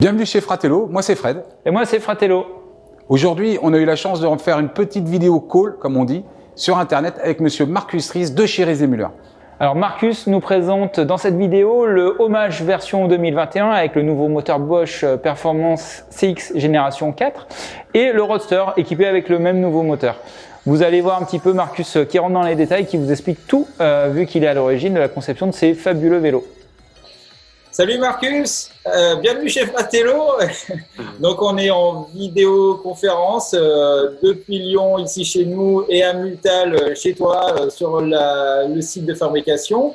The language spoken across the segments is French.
Bienvenue chez Fratello, moi c'est Fred. Et moi c'est Fratello. Aujourd'hui, on a eu la chance de faire une petite vidéo call, comme on dit, sur Internet avec monsieur Marcus Ries de chez Ries & Müller. Alors Marcus nous présente dans cette vidéo le Homage version 2021 avec le nouveau moteur Bosch Performance CX génération 4 et le Roadster équipé avec le même nouveau moteur. Vous allez voir un petit peu Marcus qui rentre dans les détails, qui vous explique tout vu qu'il est à l'origine de la conception de ces fabuleux vélos. Salut Marcus, bienvenue chez Fratello. Donc on est en vidéoconférence depuis Lyon ici chez nous et à Multal chez toi sur le site de fabrication.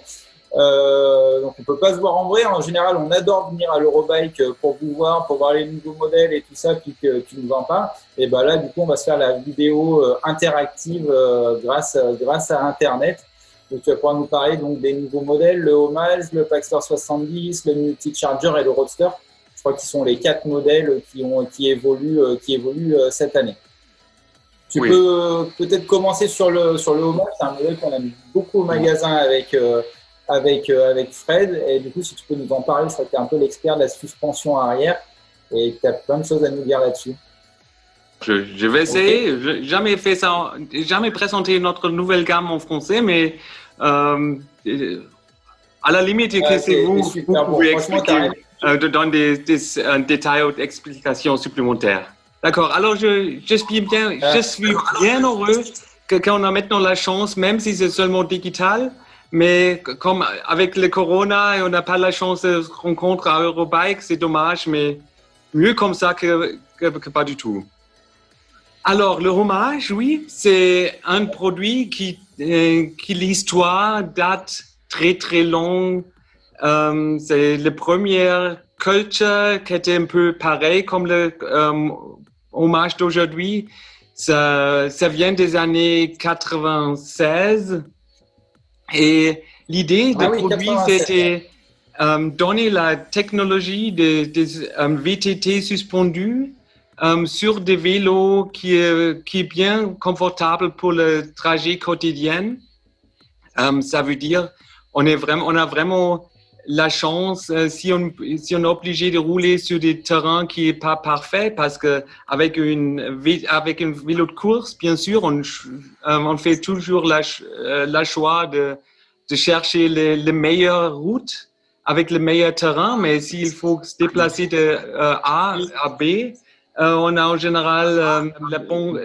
Donc on peut pas se voir en vrai. En général, on adore venir à l'Eurobike pour vous voir, pour voir les nouveaux modèles et tout ça, puis que tu nous vends pas. Et ben là, du coup, on va se faire la vidéo interactive grâce à Internet. Donc, tu vas pouvoir nous parler donc, des nouveaux modèles, le Homage, le Paxter 70, le Multicharger et le Roadster. Je crois qu'ils sont les 4 modèles qui évoluent cette année. Tu peux peut-être commencer sur le Homage. C'est un modèle qu'on aime beaucoup au magasin avec Fred. Et du coup, si tu peux nous en parler, je crois que tu es un peu l'expert de la suspension arrière et tu as plein de choses à nous dire là-dessus. Je vais essayer. Okay. Jamais fait ça, jamais présenté notre nouvelle gamme en français, mais à la limite, que c'est vous pouvez expliquer, donner des détails ou explications supplémentaires. D'accord. Alors, je suis bien heureux qu'on a maintenant la chance, même si c'est seulement digital, mais comme avec le Corona, on n'a pas la chance de se rencontrer à Eurobike, c'est dommage, mais mieux comme ça que pas du tout. Alors, le Homage, oui, c'est un produit qui l'histoire date très, très longue. C'est la première culture qui était un peu pareil comme le Homage d'aujourd'hui. Ça vient des années 96. Et l'idée du produit, c'était donner la technologie des VTT suspendus sur des vélos qui est bien confortable pour le trajet quotidien. Ça veut dire on a vraiment la chance si on est obligé de rouler sur des terrains qui est pas parfait, parce que avec un vélo de course, bien sûr, on fait toujours la choix de chercher les meilleures routes avec le meilleur terrain, mais s'il faut se déplacer de A à B, on a en général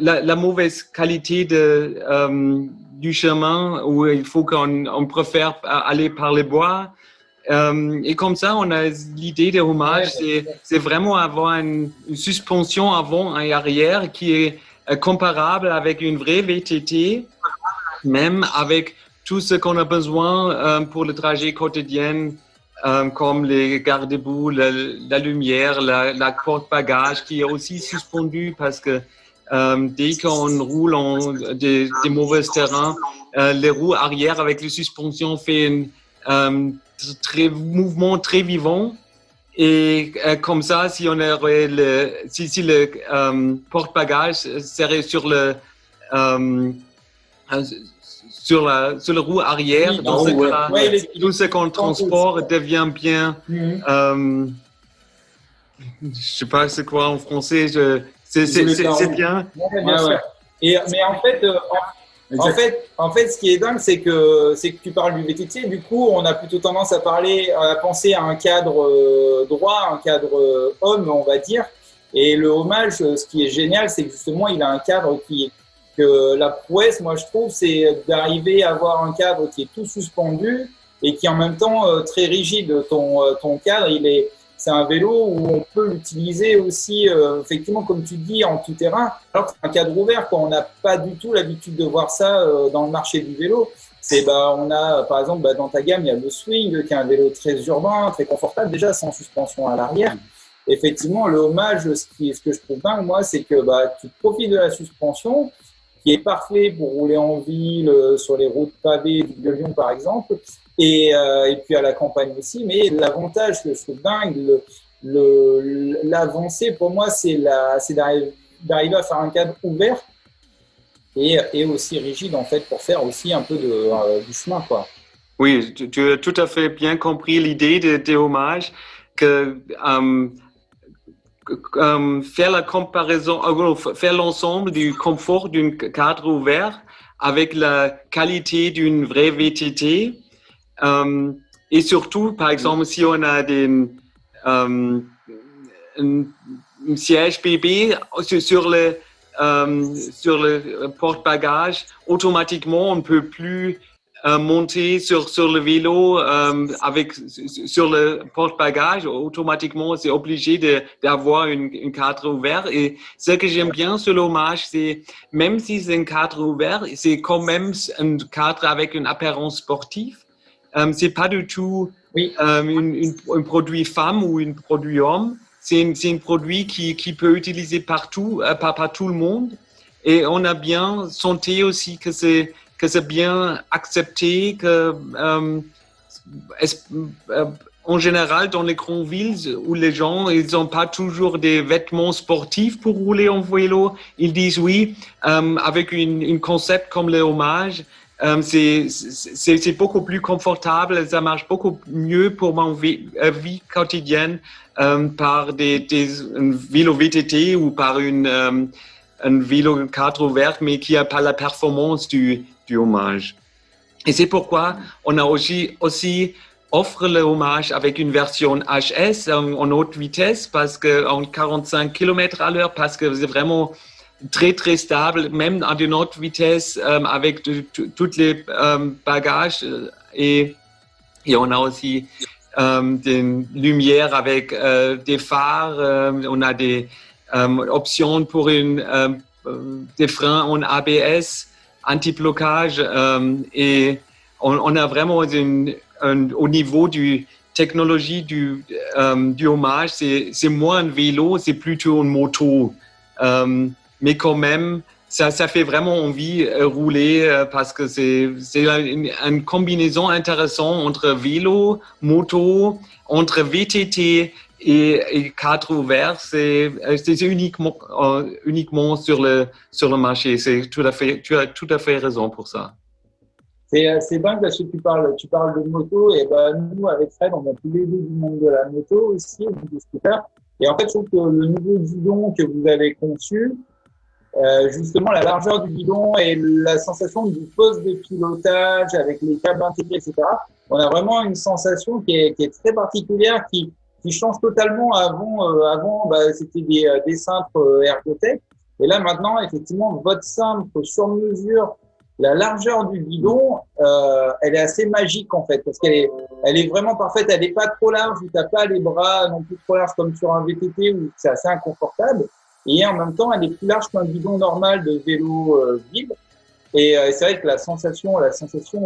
la mauvaise qualité du chemin, où il faut qu'on préfère aller par les bois. Et comme ça, on a l'idée de Homage, c'est vraiment avoir une suspension avant et arrière qui est comparable avec une vraie VTT, même avec tout ce qu'on a besoin pour le trajet quotidien. Comme les garde-boue, la lumière, la porte-bagages qui est aussi suspendue, parce que dès qu'on roule des mauvais terrains, les roues arrière avec les suspensions fait un mouvement très vivant. Et comme ça, si on aurait le porte-bagages serait sur le roue arrière, oui, dans ce cas-là, tout ce qu'on transporte devient bien. Je sais pas c'est quoi en français. C'est bien. Mais en fait, ce qui est dingue, c'est que tu parles du VTT. Du coup, on a plutôt tendance à penser à un cadre droit, un cadre homme, on va dire. Et le Homage, ce qui est génial, c'est que justement, il a un cadre que la prouesse, moi je trouve, c'est d'arriver à avoir un cadre qui est tout suspendu et qui est en même temps très rigide. Ton cadre, c'est un vélo où on peut l'utiliser aussi, effectivement, comme tu dis, en tout terrain, alors que c'est un cadre ouvert, quoi. On n'a pas du tout l'habitude de voir ça dans le marché du vélo. On a, par exemple, dans ta gamme, il y a le Swing, qui est un vélo très urbain, très confortable, déjà sans suspension à l'arrière. Effectivement, le Homage, ce que je trouve dingue, moi, c'est que tu profites de la suspension, qui est parfait pour rouler en ville, sur les routes pavées de Lyon par exemple, et puis à la campagne aussi. Mais l'avantage que je trouve dingue, l'avancée pour moi, c'est d'arriver à faire un cadre ouvert et aussi rigide en fait, pour faire aussi un peu du chemin, quoi. Oui, tu as tout à fait bien compris l'idée des Hommages, que faire la comparaison, faire l'ensemble du confort d'un cadre ouvert avec la qualité d'une vraie VTT. Et surtout, par exemple, si on a un siège bébé sur le porte-bagages, automatiquement, on ne peut plus monter sur le vélo sur le porte-bagages. Automatiquement, c'est obligé d'avoir un cadre ouvert. Et ce que j'aime bien sur l'Hommage, c'est même si c'est un cadre ouvert, c'est quand même un cadre avec une apparence sportive. C'est pas du tout un produit femme ou un produit homme. C'est un produit qui peut utiliser partout, par tout le monde. Et on a bien senti aussi que c'est bien accepté, que en général, dans les grandes villes où les gens, ils n'ont pas toujours des vêtements sportifs pour rouler en vélo, ils disent oui, avec un concept comme le Hommage, c'est beaucoup plus confortable, ça marche beaucoup mieux pour ma vie quotidienne par un vélo VTT ou par un vélo cadre ouvert, mais qui n'a pas la performance du Hommage. Et c'est pourquoi on a aussi offre le Hommage avec une version HS en haute vitesse, parce que en 45 km/h, parce que c'est vraiment très très stable, même à une haute vitesse avec toutes les bagages et on a aussi des lumières avec des phares, on a des options pour des freins en ABS, anti-blocage et on a vraiment au niveau du technologie du Hommage, c'est moins un vélo, c'est plutôt une moto. Mais quand même, ça fait vraiment envie rouler parce que c'est une combinaison intéressante entre vélo, moto, entre VTT et cadre ouvert. C'est uniquement sur le marché. Tu as tout à fait raison pour ça. C'est dingue parce que tu parles de moto et nous avec Fred on a tous les deux du monde de la moto aussi, du scooter. Et en fait je trouve que le nouveau guidon que vous avez conçu, justement la largeur du guidon et la sensation du poste de pilotage avec les câbles intégrés, etc. On a vraiment une sensation qui est très particulière, qui change totalement. Avant c'était des cintres Ergotech, et là maintenant effectivement votre cintre sur mesure, la largeur du guidon, elle est assez magique en fait, parce qu'elle est vraiment parfaite. Elle n'est pas trop large, où t'as pas les bras non plus trop larges comme sur un VTT où c'est assez inconfortable. Et en même temps, elle est plus large qu'un guidon normal de vélo vide. Et c'est vrai que la sensation,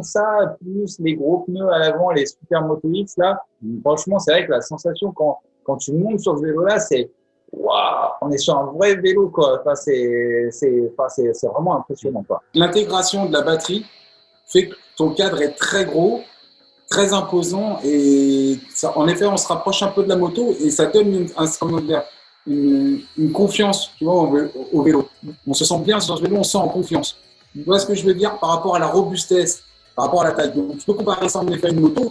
ça, plus les gros pneus à l'avant, les Super Moto X, là, franchement, c'est vrai que la sensation quand tu montes sur ce vélo-là, c'est waouh, on est sur un vrai vélo, quoi. Enfin, c'est vraiment impressionnant, quoi. L'intégration de la batterie fait que ton cadre est très gros, très imposant, et ça, en effet, on se rapproche un peu de la moto et ça donne une confiance, tu vois, au vélo. On se sent bien sur ce vélo, on se sent en confiance. Tu vois ce que je veux dire par rapport à la robustesse, par rapport à la taille. Donc, tu peux comparer ça en effet à une moto,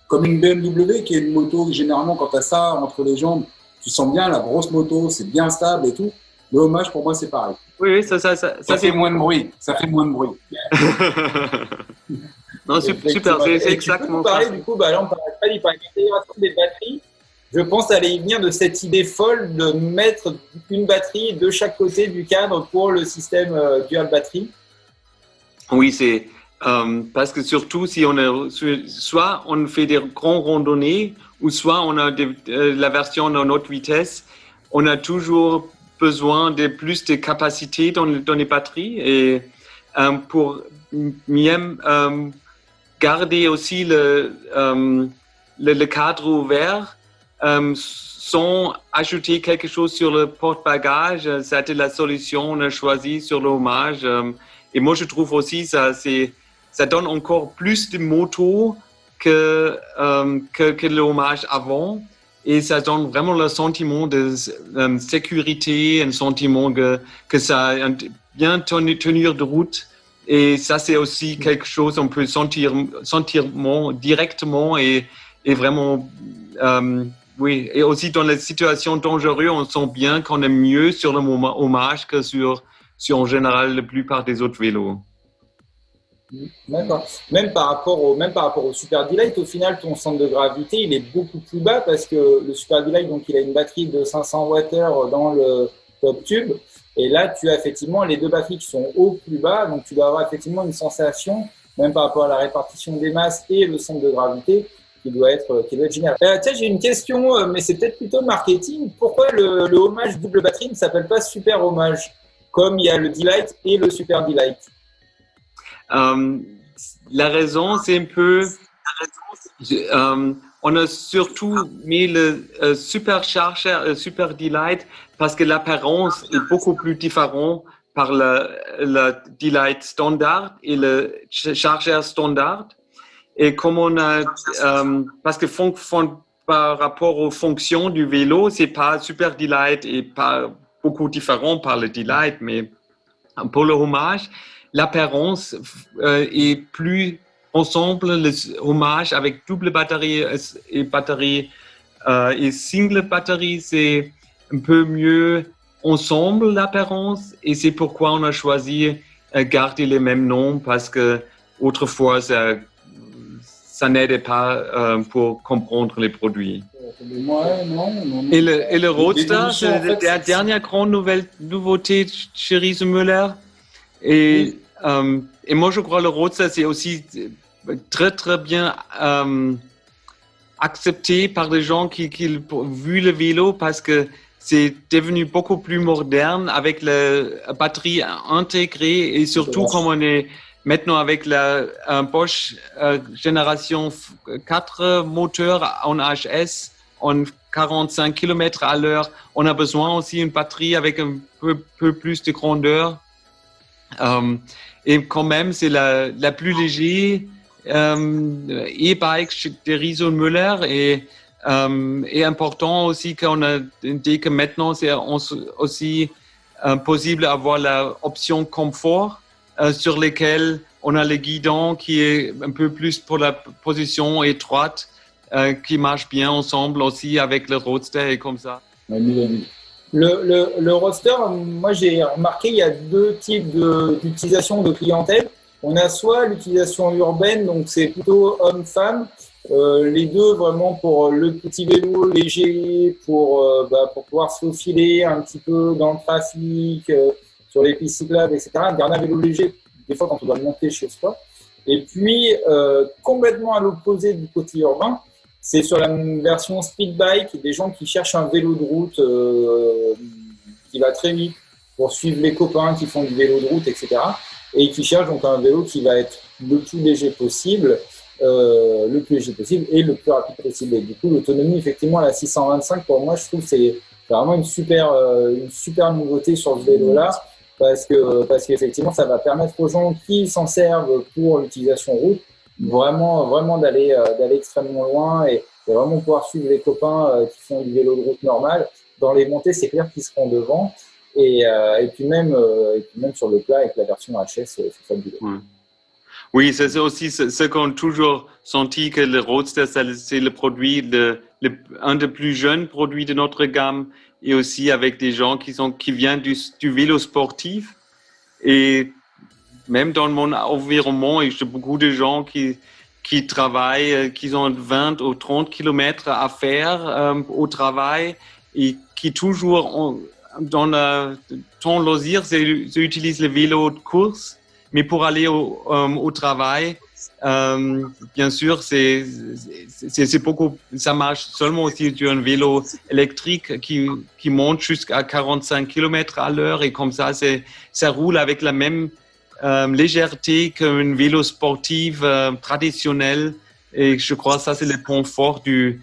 comme une BMW, qui est une moto, généralement, quand tu as ça entre les jambes, tu sens bien la grosse moto, c'est bien stable et tout. Le Hommage, pour moi, c'est pareil. Oui, ça fait moins de bruit. Ça fait moins de bruit. Non, super, c'est exactement ça. Du coup, là, on parlait de l'intégration des batteries. Je pense aller y venir de cette idée folle de mettre une batterie de chaque côté du cadre pour le système dual batterie. Oui, c'est parce que surtout si soit on fait des grandes randonnées ou soit on a la version en haute vitesse, on a toujours besoin de plus de capacité dans les batteries et pour même garder aussi le cadre ouvert sans ajouter quelque chose sur le porte-bagages. C'était la solution qu'on a choisie sur le Hommage. Et moi, je trouve aussi ça donne encore plus de moto que le Hommage avant. Et ça donne vraiment le sentiment de sécurité, un sentiment que ça a bien tenir de route. Et ça, c'est aussi quelque chose qu'on peut sentir directement et vraiment oui. Et aussi dans les situations dangereuses, on sent bien qu'on est mieux sur le hommage que sur en général la plupart des autres vélos. D'accord. Même par rapport au Super D-Lite, au final, ton centre de gravité, il est beaucoup plus bas parce que le Super D-Lite, donc, il a une batterie de 500 Wh dans le top tube. Et là, tu as effectivement les deux batteries qui sont au plus bas. Donc, tu dois avoir effectivement une sensation, même par rapport à la répartition des masses et le centre de gravité, qui doit être génial. Tiens, j'ai une question, mais c'est peut-être plutôt marketing. Pourquoi le hommage double batterie ne s'appelle pas Super Hommage, comme il y a le D-Lite et le Super D-Lite? La raison, c'est un peu... on a surtout mis le supercharger, Super D-Lite, parce que l'apparence est beaucoup plus différente par le D-Lite standard et le chargeur standard. Et comme on a... parce que par rapport aux fonctions du vélo, c'est pas Super D-Lite et pas beaucoup différent par le D-Lite, mais pour le hommage, l'apparence est plus ensemble. Le hommage avec double batterie et single batterie, c'est un peu mieux ensemble l'apparence, et c'est pourquoi on a choisi garder les mêmes noms, parce que autrefois ça n'aidait pas pour comprendre les produits. Et le Roadster, c'est la dernière grande nouveauté chez Riese Müller. Et moi, je crois que le Roadster, c'est aussi très, très bien accepté par les gens qui vu le vélo, parce que c'est devenu beaucoup plus moderne avec la batterie intégrée, et surtout comme on est maintenant avec la Bosch génération 4 moteur en HS en 45 km à l'heure, on a besoin aussi d'une batterie avec un peu plus de grandeur. Et quand même, c'est la plus léger e-bike de Riese Müller, et important aussi qu'on a dit que maintenant c'est aussi possible d'avoir l'option confort sur lesquelles on a le guidon qui est un peu plus pour la position étroite, qui marche bien ensemble aussi avec le Roadster et comme ça. Le Roadster, moi j'ai remarqué, il y a deux types d'utilisation de clientèle. On a soit l'utilisation urbaine, donc c'est plutôt homme-femme, les deux vraiment pour le petit vélo léger, pour pouvoir se faufiler un petit peu dans le trafic, sur les pistes cyclables, etc. Garder un vélo léger, des fois quand on doit monter chez soi. Et puis, complètement à l'opposé du côté urbain, c'est sur la version speed bike, des gens qui cherchent un vélo de route qui va très vite pour suivre les copains qui font du vélo de route, etc. Et qui cherchent donc un vélo qui va être le plus léger possible, et le plus rapide possible. Et du coup, l'autonomie, effectivement, la 625, pour moi, je trouve que c'est vraiment une super nouveauté sur ce vélo-là, parce qu'effectivement, ça va permettre aux gens qui s'en servent pour l'utilisation route vraiment d'aller extrêmement loin et vraiment pouvoir suivre les copains qui font du vélo de route normal. Dans les montées, c'est clair qu'ils seront devant. Et puis même sur le plat avec la version HS, c'est fabuleux. Oui, c'est aussi ce qu'on a toujours senti, que le Roadster, c'est le produit, un des plus jeunes produits de notre gamme, et aussi avec des gens qui viennent du vélo sportif. Et même dans mon environnement, j'ai beaucoup de gens qui travaillent, qui ont 20 ou 30 kilomètres à faire au travail, et qui toujours dans le temps loisir, utilisent le vélo de course. Mais pour aller au travail, bien sûr, c'est beaucoup. Ça marche seulement aussi sur un vélo électrique qui monte jusqu'à 45 km à l'heure, et comme ça roule avec la même légèreté qu'un vélo sportif traditionnel. Et je crois que ça, c'est le point fort du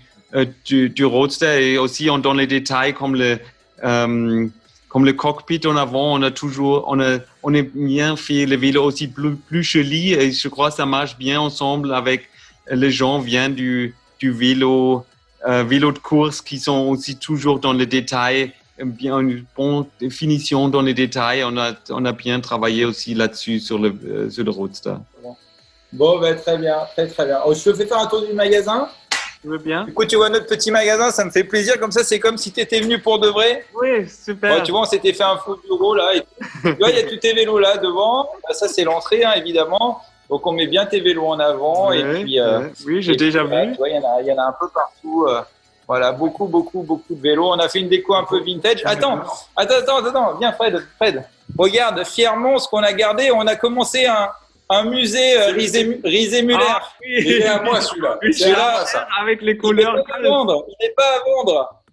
Roadster. Et aussi, dans les détails comme le cockpit en avant, on a bien fait le vélo aussi plus joli, et je crois que ça marche bien ensemble avec les gens qui viennent du vélo de course, qui sont aussi toujours dans les détails, bien une bonne définition dans les détails. On a bien travaillé aussi là-dessus sur le Roadster. Bon, très bien, très très bien. Je te fais faire un tour du magasin. Tu veux bien? Du coup, tu vois notre petit magasin, ça me fait plaisir. Comme ça, c'est comme si tu étais venu pour de vrai. Oui, super. Bon, tu vois, on s'était fait un faux bureau là. Et tu vois, il y a tous tes vélos là devant. Bah, ça, c'est l'entrée, hein, évidemment. Donc, on met bien tes vélos en avant. Ouais, et puis, oui, j'ai déjà vu. Tu vois, il y en a un peu partout. Voilà, beaucoup de vélos. On a fait une déco un peu vintage. Attends. Viens, Fred. Regarde fièrement ce qu'on a gardé. On a commencé un musée Rizé-Muller. Ah, oui. Il est à moi celui-là. Oui, C'est à moi ça. avec les Il couleurs. n'est pas à vendre. Il est pas à vendre.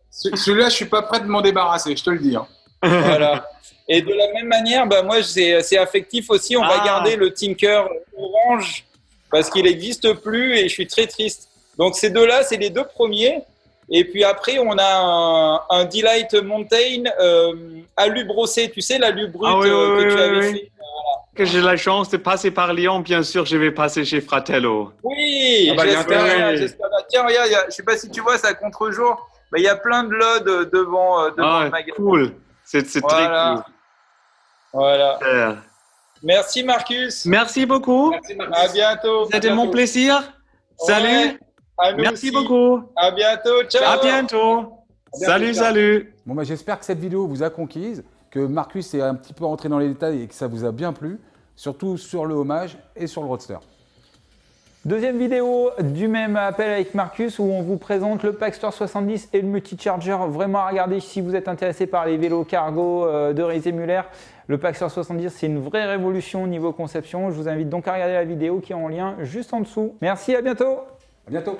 Celui-là, je suis pas prêt de m'en débarrasser, je te le dis. Hein. Voilà. Et de la même manière, bah, moi, c'est affectif aussi. On va garder le Tinker orange parce qu'il n'existe plus et je suis très triste. Donc, ces deux-là, c'est les deux premiers. Et puis après, on a un Delight Mountain alu brossé. Tu sais, l'alu brut que tu avais fait. Que j'ai la chance de passer par Lyon, bien sûr, je vais passer chez Fratello. Oui, j'espère. Tiens, regarde, je ne sais pas si tu vois, c'est à contre-jour. Bah, il y a plein de LOD devant le magasin. Cool. C'est très cool. Voilà. Super. Merci, Marcus. Merci beaucoup. À bientôt. C'était mon plaisir. Salut. Merci beaucoup. À bientôt. Ciao. À bientôt. Salut. Bon, bah, j'espère que cette vidéo vous a conquise, que Marcus est un petit peu rentré dans les détails et que ça vous a bien plu, surtout sur le hommage et sur le roadster. Deuxième vidéo du même appel avec Marcus où on vous présente le Paxtor 70 et le multi-charger. Vraiment à regarder si vous êtes intéressé par les vélos cargo de Rizé-Muller. Le Paxtor 70, c'est une vraie révolution au niveau conception. Je vous invite donc à regarder la vidéo qui est en lien juste en dessous. Merci, à bientôt. À bientôt.